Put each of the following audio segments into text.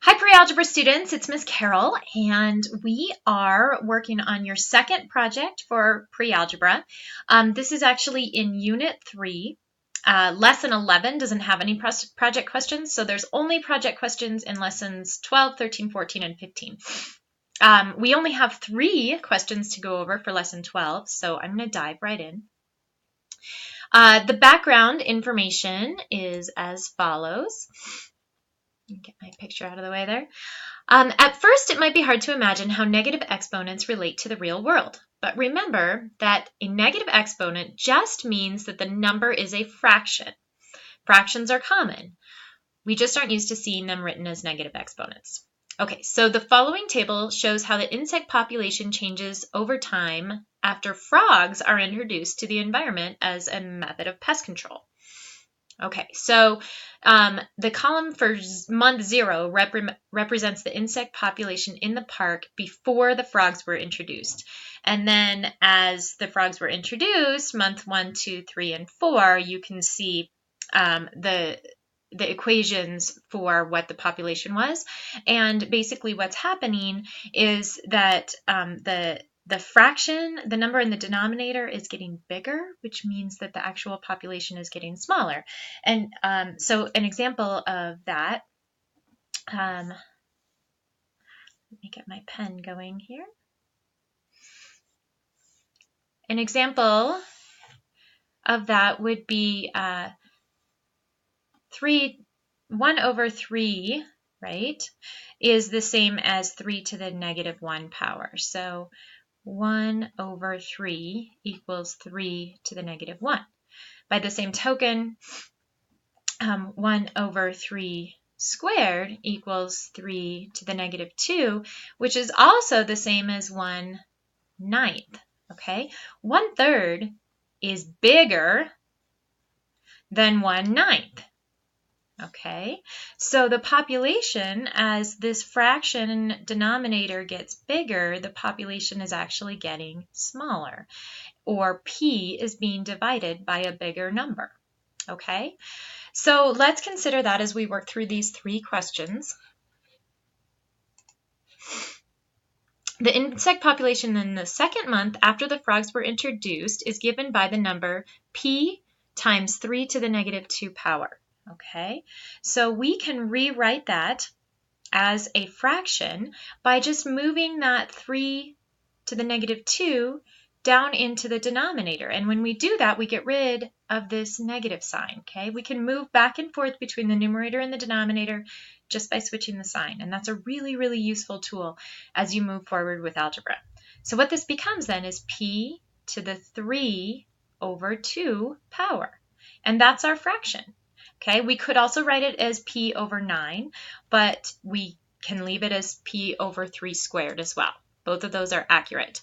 Hi, Pre-Algebra students, it's Miss Carol, and we are working on your second project for Pre-Algebra. This is actually in Unit 3. Lesson 11 doesn't have any project questions, so there's only project questions in Lessons 12, 13, 14, and 15. We only have 3 questions to go over for Lesson 12, so I'm going to dive right in. The background information is as follows. Get my picture out of the way there. At first, it might be hard to imagine how negative exponents relate to the real world. But remember that a negative exponent just means that the number is a fraction. Fractions are common. We just aren't used to seeing them written as negative exponents. Okay, so the following table shows how the insect population changes over time after frogs are introduced to the environment as a method of pest control. Okay, so the column for month 0 represents the insect population in the park before the frogs were introduced. And then as the frogs were introduced, month 1, 2, 3, and 4, you can see the equations for what the population was. And basically what's happening is that the fraction, the number in the denominator is getting bigger, which means that the actual population is getting smaller. And so an example of that, let me get my pen going here. An example of that would be 1 over 3, right, is the same as 3 to the negative 1 power. So 1 over 3 equals 3 to the negative 1. By the same token, 1 over 3 squared equals 3 to the negative 2, which is also the same as 1/9. Okay, 1/3 is bigger than 1/9. Okay, so the population, as this fraction denominator gets bigger, the population is actually getting smaller, or P is being divided by a bigger number. Okay, so let's consider that as we work through these 3 questions. The insect population in the second month after the frogs were introduced is given by the number P times 3 to the negative 2 power. Okay, so we can rewrite that as a fraction by just moving that 3 to the negative 2 down into the denominator. And when we do that, we get rid of this negative sign. Okay, we can move back and forth between the numerator and the denominator just by switching the sign. And that's a really, really useful tool as you move forward with algebra. So what this becomes then is P to the 3 over 2 power. And that's our fraction. Okay, we could also write it as P over 9, but we can leave it as P over 3 squared as well. Both of those are accurate.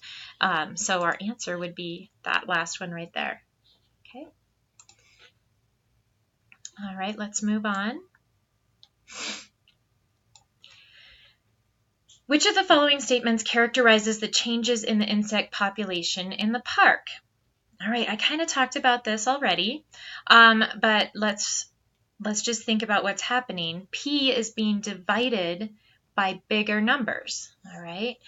So our answer would be that last one right there. Okay. All right, let's move on. Which of the following statements characterizes the changes in the insect population in the park? All right, I kind of talked about this already, but let's just think about what's happening. P is being divided by bigger numbers, all right?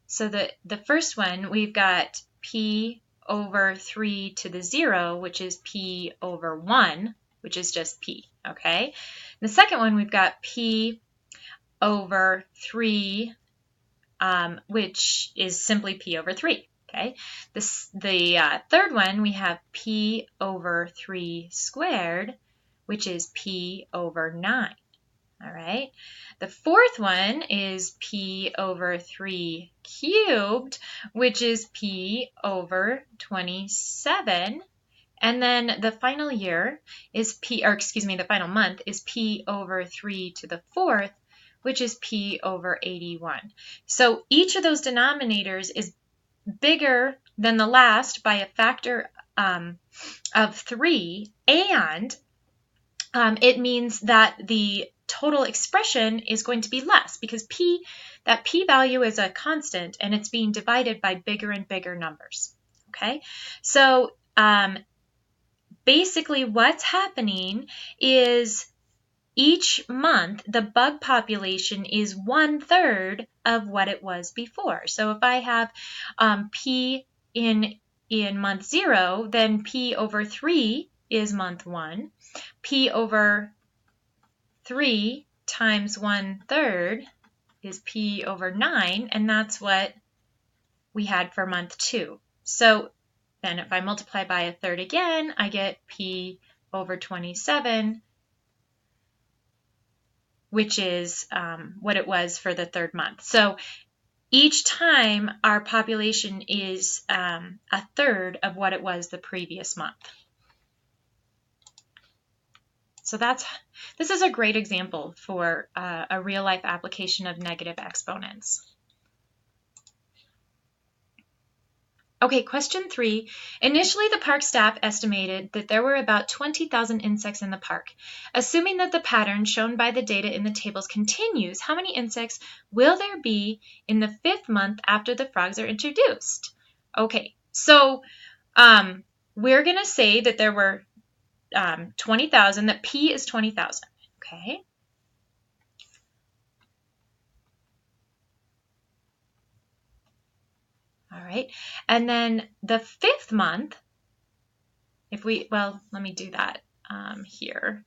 So the first one, we've got P over 3 to the 0, which is P over 1, which is just P, okay? The second one, we've got P over 3, which is simply P over 3. Okay, the third one, we have P over 3 squared, which is P over 9. All right. The fourth one is P over 3 cubed, which is P over 27. And then the final year is the final month is P over 3 to the 4th, which is P over 81. So each of those denominators is bigger than the last by a factor of 3, and it means that the total expression is going to be less because that P value is a constant and it's being divided by bigger and bigger numbers. Okay, so basically what's happening is each month, the bug population is 1/3 of what it was before. So if I have P in month 0, then P over 3 is month 1. P over 3 times 1/3 is P over 9, and that's what we had for month 2. So then if I multiply by 1/3 again, I get P over 27, which is what it was for the 3rd month. So each time our population is 1/3 of what it was the previous month. So this is a great example for a real-life application of negative exponents. Okay, question 3. Initially, the park staff estimated that there were about 20,000 insects in the park. Assuming that the pattern shown by the data in the tables continues, how many insects will there be in the 5th month after the frogs are introduced? Okay, so we're going to say that there were 20,000, that P is 20,000, okay? All right, and then the 5th month, let me do that here.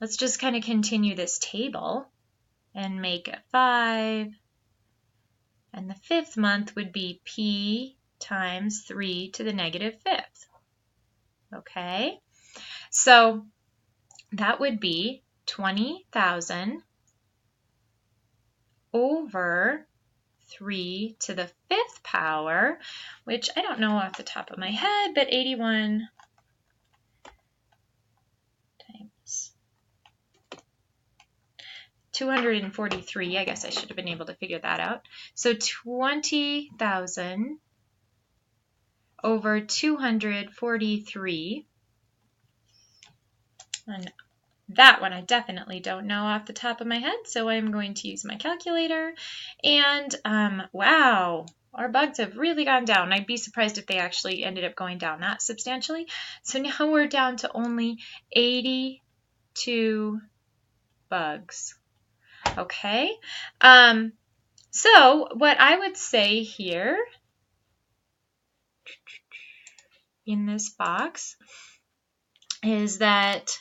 Let's just kind of continue this table and make it 5. And the 5th month would be P times 3 to the negative 5th. Okay, so that would be 20,000 over 3 to the 5th power, which I don't know off the top of my head, but 81 times 243. I guess I should have been able to figure that out. So 20,000 over 243. And that one I definitely don't know off the top of my head, so I'm going to use my calculator. And wow, our bugs have really gone down. I'd be surprised if they actually ended up going down that substantially. So now we're down to only 82 bugs. Okay, so what I would say here in this box is that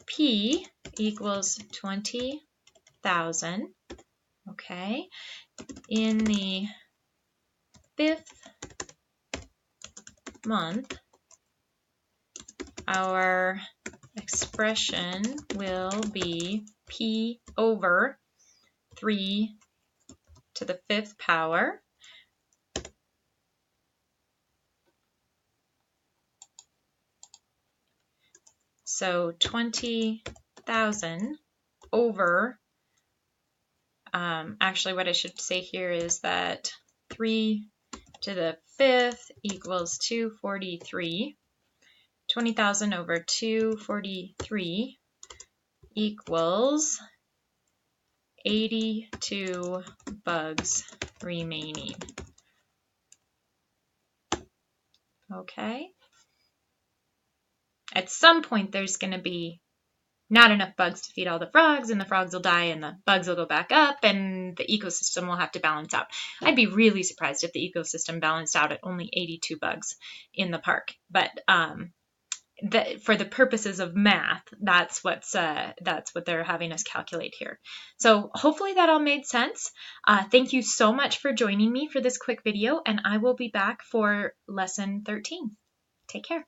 P equals 20,000, okay? In the 5th month, our expression will be P over 3 to the 5th power. So 20,000 over, actually what I should say here is that 3 to the 5th equals 243. 20,000 over 243 equals 82 bugs remaining. Okay. At some point, there's going to be not enough bugs to feed all the frogs, and the frogs will die, and the bugs will go back up, and the ecosystem will have to balance out. I'd be really surprised if the ecosystem balanced out at only 82 bugs in the park. But for the purposes of math, that's what they're having us calculate here. So hopefully that all made sense. Thank you so much for joining me for this quick video, and I will be back for lesson 13. Take care.